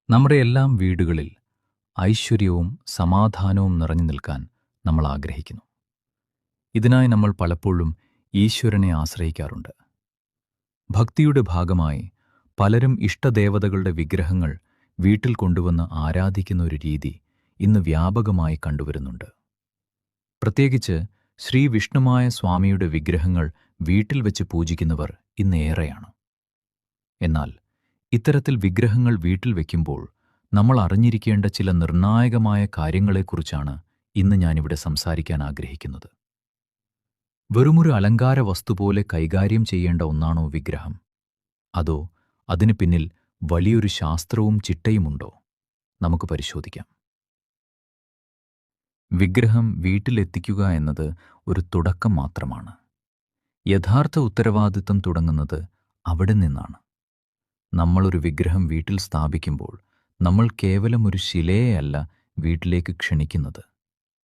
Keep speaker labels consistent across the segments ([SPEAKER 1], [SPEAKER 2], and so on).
[SPEAKER 1] നമ്മുടെ എല്ലാം വീടുകളിൽ ഐശ്വര്യവും സമാധാനവും നിറഞ്ഞു നിൽക്കാൻ നമ്മൾ ആഗ്രഹിക്കുന്നു. ഇതിനായി നമ്മൾ പലപ്പോഴും ഈശ്വരനെ ആശ്രയിക്കാറുണ്ട്. ഭക്തിയുടെ ഭാഗമായി പലരും ഇഷ്ടദേവതകളുടെ വിഗ്രഹങ്ങൾ വീട്ടിൽ കൊണ്ടുവന്ന് ആരാധിക്കുന്ന ഒരു രീതി ഇന്ന് വ്യാപകമായി കണ്ടുവരുന്നുണ്ട്. പ്രത്യേകിച്ച് ശ്രീ വിഷ്ണുമായ സ്വാമിയുടെ വിഗ്രഹങ്ങൾ വീട്ടിൽ വെച്ച് പൂജിക്കുന്നവർ ഇന്നേറെയാണ്. എന്നാൽ ഇത്തരത്തിൽ വിഗ്രഹങ്ങൾ വീട്ടിൽ വയ്ക്കുമ്പോൾ നമ്മൾ അറിഞ്ഞിരിക്കേണ്ട ചില നിർണായകമായ കാര്യങ്ങളെക്കുറിച്ചാണ് ഇന്ന് ഞാനിവിടെ സംസാരിക്കാൻ ആഗ്രഹിക്കുന്നത്. വെറുമൊരു അലങ്കാര വസ്തു പോലെ കൈകാര്യം ചെയ്യേണ്ട ഒന്നാണോ വിഗ്രഹം? അതോ അതിനു പിന്നിൽ വലിയൊരു ശാസ്ത്രവും ചിട്ടയുമുണ്ടോ? നമുക്ക് പരിശോധിക്കാം. വിഗ്രഹം വീട്ടിലെത്തിക്കുക എന്നത് ഒരു തുടക്കം മാത്രമാണ്. യഥാർത്ഥ ഉത്തരവാദിത്തം തുടങ്ങുന്നത് അവിടെ നിന്നാണ്. നമ്മളൊരു വിഗ്രഹം വീട്ടിൽ സ്ഥാപിക്കുമ്പോൾ നമ്മൾ കേവലം ഒരു ശിലയെയല്ല വീട്ടിലേക്ക് ക്ഷണിക്കുന്നത്,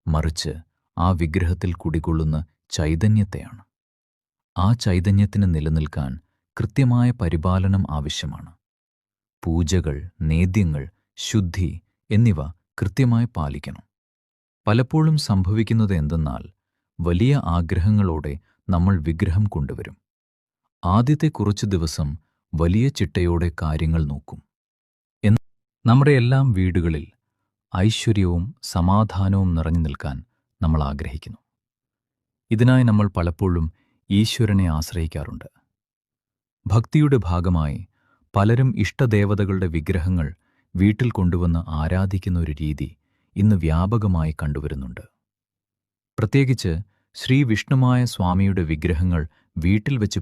[SPEAKER 1] മറിച്ച് ആ വിഗ്രഹത്തിൽ കുടികൊള്ളുന്ന ചൈതന്യത്തെയാണ്. ആ ചൈതന്യത്തിന് നിലനിൽക്കാൻ കൃത്യമായ പരിപാലനം ആവശ്യമാണ്. പൂജകൾ, നേദ്യങ്ങൾ, ശുദ്ധി എന്നിവ കൃത്യമായി പാലിക്കണം. പലപ്പോഴും സംഭവിക്കുന്നത് എന്തെന്നാൽ, വലിയ ആഗ്രഹങ്ങളോടെ നമ്മൾ വിഗ്രഹം കൊണ്ടുവരും. ആദ്യത്തെ കുറച്ചു ദിവസം വലിയ ചിട്ടയോടെ കാര്യങ്ങൾ നോക്കും. നമ്മുടെ എല്ലാം വീടുകളിൽ ഐശ്വര്യവും സമാധാനവും നിറഞ്ഞു നിൽക്കാൻ നമ്മൾ ആഗ്രഹിക്കുന്നു. ഇതിനായി നമ്മൾ പലപ്പോഴും ഈശ്വരനെ ആശ്രയിക്കാറുണ്ട്. ഭക്തിയുടെ ഭാഗമായി പലരും ഇഷ്ടദേവതകളുടെ വിഗ്രഹങ്ങൾ വീട്ടിൽ കൊണ്ടുവന്ന് ആരാധിക്കുന്ന ഒരു രീതി ഇന്ന് വ്യാപകമായി കണ്ടുവരുന്നുണ്ട്. പ്രത്യേകിച്ച് ശ്രീ വിഷ്ണുമായ സ്വാമിയുടെ വിഗ്രഹങ്ങൾ വീട്ടിൽ വെച്ച്